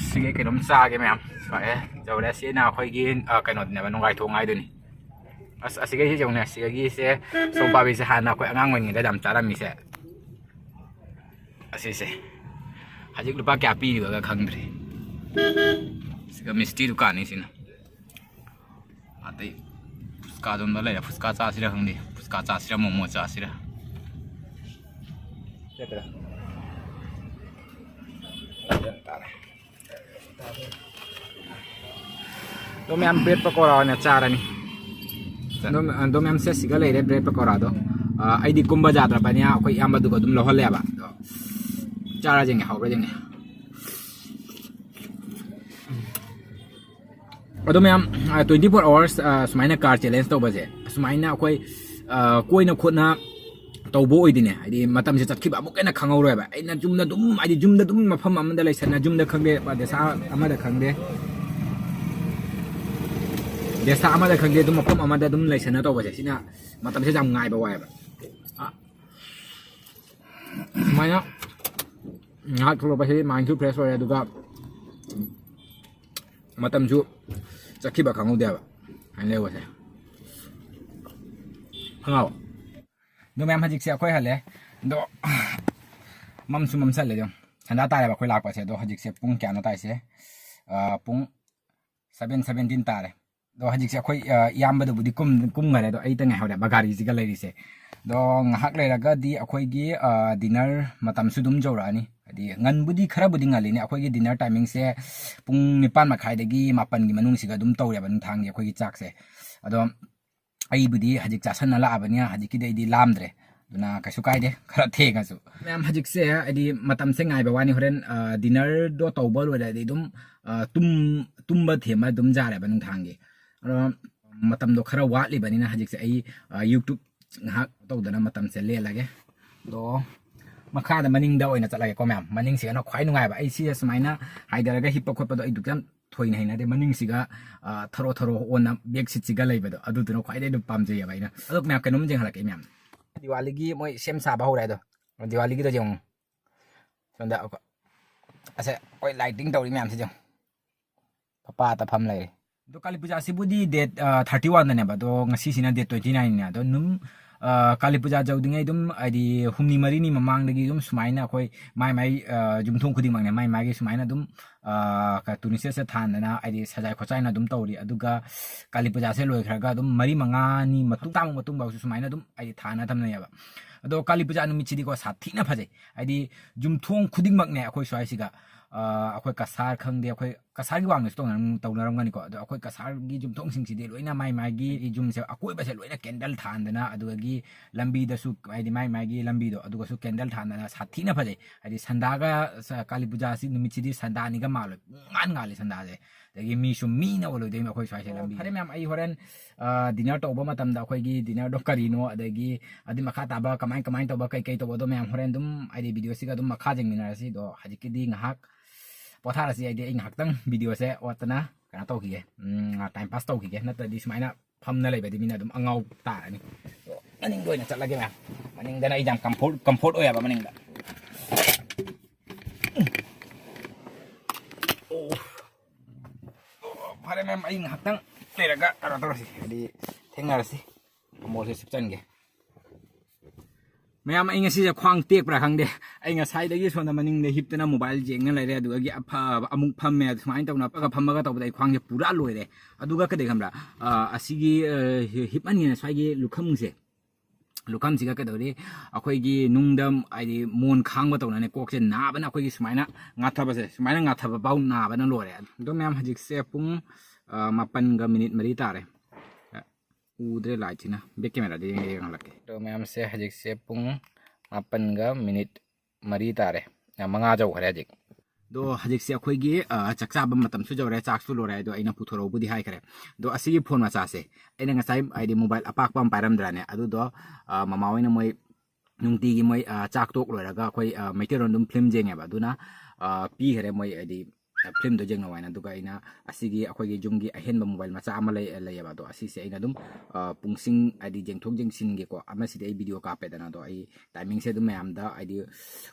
sige ke dum sa ge ma'am sai jawra si na khoi gi kanot ne ba nungai thongai duni as asige si jawna sige gi se so ba bi se hana khoi angang wen ngi da dam charam mi se asi se hajik lupa kya pi ba khangdri siga misti dukan ni sin atai fuska dum da le fuska cha sira khangdi fuska cha sira momo cha sira Siyempre. तो मैं हम पेट पकौड़ा ने चार नहीं दो ma'am से सिगा लेरे bread pakora दो आईडी कुंबा जादरा बनिया कोई याम बदु को तुम लोहल ले बा चारा जेंगे हाउ जेंगे अदो मैम 24 hours सुमाइना कार चैलेंज तो बजे सुमाइना कोई कोई ना खुद ना तौबो ओइदिने आइदि मतम से चटखिबा अमुक केना खंगौरोयबा आइना जुमना दुम आइदि जुमदा दुम मफम अमदा लेसना जुमदा खंगे देसा अमदा खंगे देसा अमदा खंगे दुम मफम अमदा दुम लेसना तौबसे सिना मतम से जाम गाइबा वायबा माया ngak thlo ba he mind to press ore duga matam ju chakhiba khangau de ba han le wa se hangau do mem hajik se khoi hale do mam su mam sal le jong thanda ta ba khoi lak pa se do hajik se pung kya na tai se pung 7:17 ta le do hajik se khoi yamba do budi kum ngare do ai ta ngai hawda bagari ji ga le ri se do ngahak le raga di akhoi gi dinner matam su dum jora ani adi ngan budi khara budi ngali ne akhoi gi dinner timing se pung 9 makhai dagi 8 gi manung siga dum tawre ban thang gi akhoi gi chak se ado ai budi hajik cha san la abania hajik ki dei di lamdre duna kasu kai de khara the ga su mem hajik se adi matam se ngai ba wani horen dinner do tawbol wa dai dum tumba thema dum jare ban thang gi ado matam do khara wa li bani na hajik se ai youtube ngahak tawdana matam se le lage do makha da maning da oina chalage ko mem maning si na khwai nungai ba ai si smaina haidaraga hippa khotpa do ai dukam thoina haina de maning siga tharo tharo ona bek sit siga leiba do adu tu no khwai de pam je ya baina adu mem kanum jeng halak mem diwali gi moi sem sa ba hore do diwali gi do jong sonda ase oi lighting tawri mem si jong papa ta pham lai do kali puja sibudi date 31 ne ba do ngasi sina date 29 ne do num kali puja jaudingai dum adi humni mari ni mamang dagi dum sumaina khoi mai jumthong khuding mang ne mai gi sumaina dum ka tunisia se than na adi sajai khochai na dum tawri aduga kali puja se loi khraga dum mari manga ni matung ba sumaina dum adi thana tham na ya ba ado kali puja nu michidi ko sathi na phaje adi jumthong khuding mak ne akhoi swai siga akhoi kasar khangde akhoi kasar gi wang sto nang tawnaram gani ko akhoi kasar gi jumthong sing sidi loina mai gi jum se akoi ba se loina candle than dana aduga gi lambi da su adi mai gi lambi do aduga su candle than dana sathi na phaje adi sandaga kali puja si numichidi sandani ga malo ngali sanda je dagi mi su mi na olo de akhoi swai se lambi hare mem ai horen dinner to ba matam da akhoi gi dinner do karino adagi adi makha ta ba kamai to ba kai to do mem horen dum adi video si ga dum makha jeng mina si do hajiki di ngahak pothara si idea ing haktang video se watana kana to ki time pass to ki na ta di smaina phamna lei ba di mina dum angau ta ni maning doi na chat lagi ma maning dana ijam comfort oya ba maning da pare mem ing haktang le raga ara to si di thengar si mo se sipchan ge ma'am I ngasi ja khwang tek pra khang de ai nga sai dagi sona maning de hip tana mobile jeng na laire adu gi apha amuk pham me smain tawna pa pham ga taw dai khwang je pura loi re adu ga ka de khamra asigi hip ani na sai gi lukham se lukham siga ka dori akhoi gi nungdam ai di mon khang ba tawna ne kok se na ba na akhoi gi smaina nga tha ba se smaina nga tha ba bau na ba na loi re do ma'am hajik se pung 8 ga minute mari ta re udre lai china back camera de ngalake to ma'am से hajik se pung 8 ga minute mari tare na manga jaw khare hajik do hajik se akhoi gi chakcha ba matam su jawre chak su lore do aina puthoro budi hai khare do asigi phone ma cha se aina ngasai id mobile apak pam pairam dra ne adu do mama oina moi nungti gi moi chak tok lora ga akhoi meteron dum film jeng ba duna pi khare moi id film do jeng nawaina duga ina asigi akhoi gi jumgi ahen ba mobile macha amalai laya do asi se ina dum pungsing adi jeng thok jeng sin ge ko ama si ai video ka pe dana do ai timing se dum mayam da adi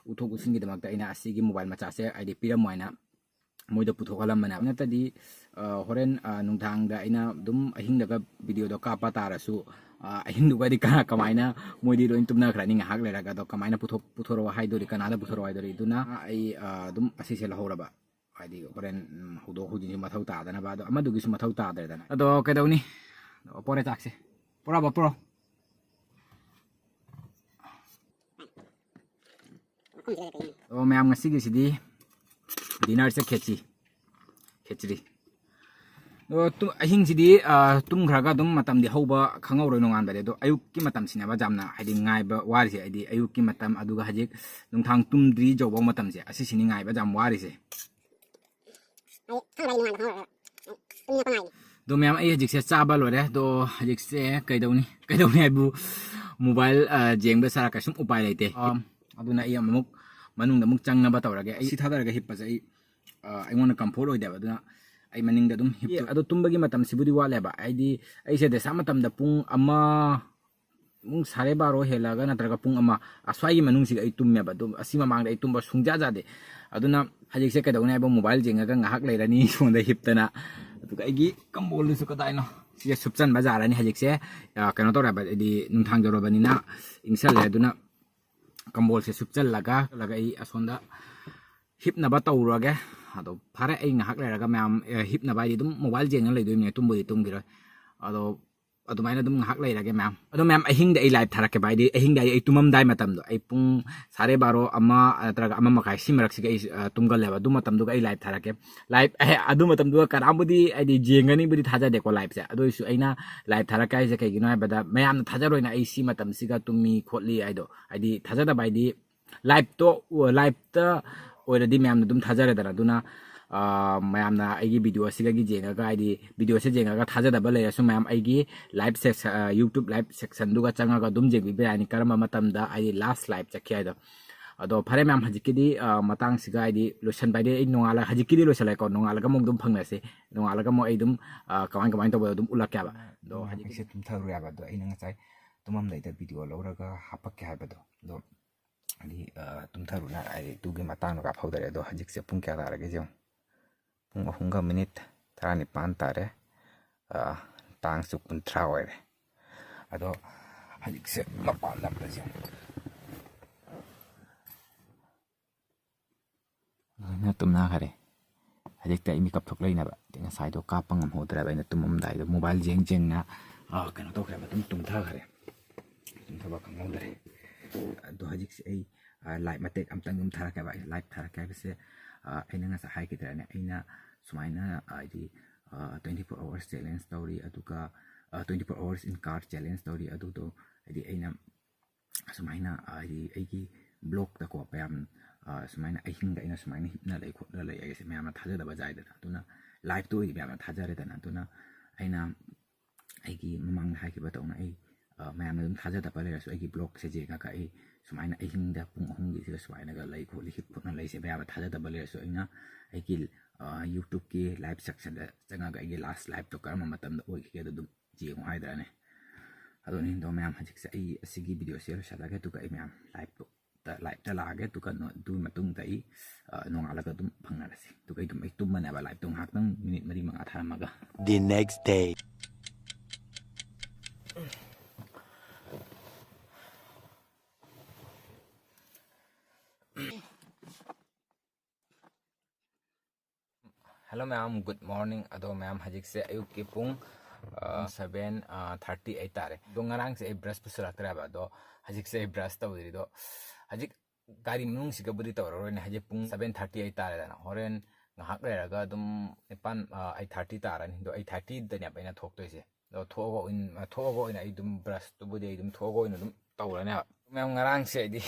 uthok using gi damak da ina asigi mobile macha se adi piram moina moida puthok halam mana na tadi horen nungthang da ina dum ahing daga video do ka pa tarasu ahing duga di kana kamaina moidi do intumna khra ning hak le raga do kamaina puthoro hai do ri kana da puthoro hai do ri duna ai dum asi se lahoraba adi horen hudo hujin mathau ta dana ba do amadu gi mathau ta da dana ado kedawni pore takse pora ba pro o ma'am ngasi gi sidi dinner se khechri अहिंग सिदी तुम खरगा दुम मतम दि हौबा खंगौ रो नोंगान बदे दो अयुक की मतम सिना बा जामना हाइदि ngaइबा वारि से आइदि अयुक की मतम अदुगा हजिक नुंथांग तुमद्रि जौबा मतम से असि सिनि ngaइबा जाम वारि से दो मैम आई हजिक से चाबा लोरे दो हजिक से कैदौनी आइबु मोबाइल जेंग बे सारा कसम उपाय लेते अदुना आई अमुक मनुंग दमुक चंगना बा तौरगे आई सिथादरगे हिप्पा से आई कंफर्ट होइदे बदुना आई मनिंग दम हिप अदो तुम्बगी मतम सिबुदी वालेबा आइदी ऐसे देसा मतम द पुंग अमा मुंग सारे बारो हेलागा नत्रगा पुंग अमा अस्वाई मनुंग सिग आई तुम्मेबा दो असि ममांग आई तुम्बा सुंगजा जादे अदुना हजिक से कैदौनी आइबो मोबाइल जेंगा ngahak लेरनी सोंदा हिपतना अदुगा आइगी कंबोल सु कदाइनो सिया सुपचन बाजारानी हजिक से कनो तोराबा आइदी नुंथांग जरोबनिना इंसल लेदुना कंबोल से सुपचल लगा आई असोंदा हिपनबा तौरगे अदो फारे आई ngahak लेरगा मैम हिपनबा आई दुम मोबाइल जेंगा लेदोइने तुमबुदि तुमगिरो अदो अदुमाइना दुम ngahak लेरगे मैम अहिंग दे आई लाइव थारके बाइदि अहिंग दे आई तुमम दाइ मतम दो आई पुंग 12:30 अमा अतरगा अमा मखाइ सिमरक सिग आई तुमगल लेबा दु मतम दुगा आई लाइव थारके लाइव अदु मतम दुगा करामबुदि आइदि जेंगनी बुदि थाजा देखो लाइव से अदोइसु आइना लाइव थारके आई जे कैगिनो आइबदा मैम थाजारोइना आई सि मतम सिगा तुमि खोटली आइदो आइदि थाजादा बाइदि लाइव ता ओइरदि मैम दुम थाजारेदना दुना मैम आईगी वीडियो असिगगी जेंगागा आइदि वीडियो से जेंगागा थाजादबा लेरसु मैम आईगी live section YouTube live section दुगा चंगागा दुम जेंगिबे आइनि करम मतमदा आइदि लास्ट लाइव चखि आइदो अदो फरे मैम हजिकिदी मतंग सिगा आइदि लोशन बाइदि आई नोंगाला हजिकिदी लोसलाइको नोंगालागा मोग दुम फंगनासे नोंगालागा मो आई दुम कमाइन तबो दुम उलाक्याबा दो हजिकि से तुम थारु याबा दो आइना ngachai tumam laida video lawraga hapakke haibado do ali tum tharuna ai tuge matang ga phaudare do hajik se pung kya darage je pung ahunga minute 19 tare tang su kuntra oire ado hajik se mapan lamda je na tumna khare hajik ta imi kap thok leina ba tinga sai do ka pangam hodra ba ina tumam dai do mobile jeng na kano to khare ba tum tha khare tum tha ba kang hodre do hajik se ai live मते अमतंग दुम थारके बा live थारके बसे आइना ngasa hai kitrane aina sumaina आइदि 24 hours challenge story aduka 24 hours in car challenge story adu do आइदि aina sumaina आइदि आइगी blog ता को पयाम sumaina ahinga da aina sumaina hipna lai khotna lai ai se ma'am थाजा दबा जायदा तुना live तो मैम थाजा रे तना तुना आइना आइगी ममांग हाइ के बताउना ai मैम दुम थाजा दबा ले सो आइगी ब्लॉग से जेगा का ai सुमाइना अहिंदा पुंग अहुंगी से सुमाइना गा लाई खोली हिप खुना लाई से मैम थाजा दबा ले सो इना आइगी यूट्यूब के लाइव सेक्शन दा जंगा गा आइगी लास्ट लाइव तो करम मतम दा ओइ के दु जेगो हाइद्राने अदो नि दो मैम हजिक से ai असिगी वीडियो शेयर शलागे तो का मैम लाइव ता लागे तो का दु मतुंग ता ai नोंगालागा दुम फंगनारसि तो kai दुम ai तुमना बा लाइव तो हाक्तंग मिनिट मरि मंगा थारमागा The next day. Hello ma'am good morning अदो मैम हजिक से अयुक की पुंग 7:38 तारे दो ngarang से ब्रश पुसलाक्तरा बा दो हजिक से ब्रश तवदि दो हजिक गाड़ी मनुंग सिगा बुदि तवरोने हजिक पुंग 7:38 तारे दना होरेन ngahak leraga dum nipan 8:30 तारनि दो 8:30 दने बैना थोक्तोइसे दो थोगो इन आई दुम ब्रश तो बुदि दum थोगो इन दुम तवरने मैम ngarang से दि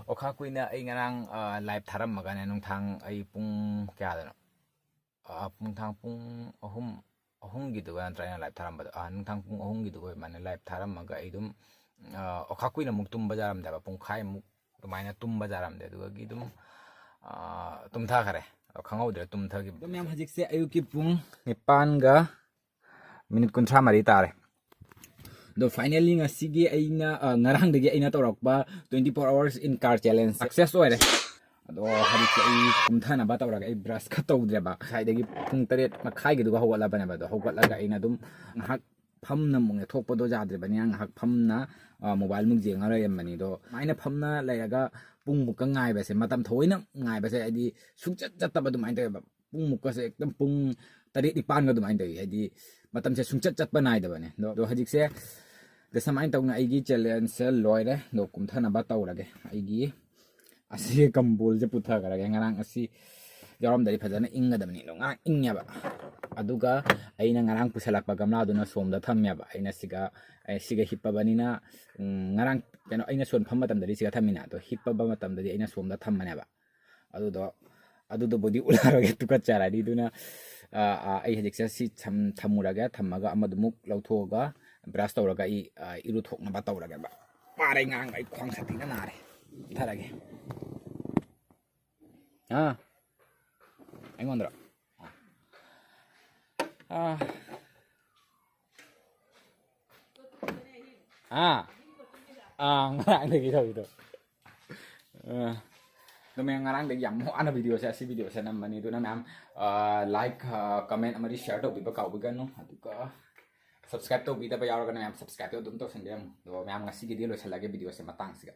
ओखा कुइना आई ngarang लाइव थारम मगाने नुंथांग आई पुंग क्या दना पुंथांग पुंग अहुम गिदुगा नत्रैना लाइव थारम बद नुंथांग पुंग अहुम गिदुगा माने लाइव थारम मगा आई दुम ओखा कुइना मुक तुम बजारम दबा पुंग खाइ मुक दुमाइना तुम बजारम दे दुगा गी दुम तुम था खरे खंगौद्रे तुम थगी तो मैम हजिक से अयु की पुंग 9 मिनिट 30 तारे दो finally ngasi aina ngarang degi aina torokba 24 hours in car challenge success oire ado hadi ai kumthana ba tawraga ai brush kha tawdre ba sai degi pung 8 makhai gi duga hawala bane ba do hawala ga aina dum ngahak phamna munge thokpa do jadre bani ngahak phamna mobile mung jenga ra yamani do maina phamna layaga pung mukka ngai ba se matam thoina ngai ba se adi sungchat chatta ba dum aina ba pung mukka se ekdam pung 8 nipan ga dum aina adi matam se sungchat chat ba nai da bane do hajik se the samain tawna aigi challenge se loire do kumthana ba tawrage aigi asi kambol je putha karage ngarang asi yaram dari phajana inga damni lo ngarang ingya ba aduga aina ngarang pusalakpa gamla duna somda thamyaba aina siga hippabanina ngarang keno aina son phamma tamdari siga thamina to hippaba matamdari aina somda thammaneba adudo body ularage tuka charadi duna ai hajiksa si thamuraga thammaga amadumuk lauthoga brush tawraga iru thokna ba tawraga ba pare ngang ai khwang satina nare tharage aingonda ngarang de gitu Namanya ngarang de yam ho ana video sa si video sa namani tu na ma'am like comment amari share to biba kau bigan no aduka subscribe to bida ba yaw ga na ma'am subscribe to dum to sendem do ma'am ngasi gi di lo sa lagi video sa matang siga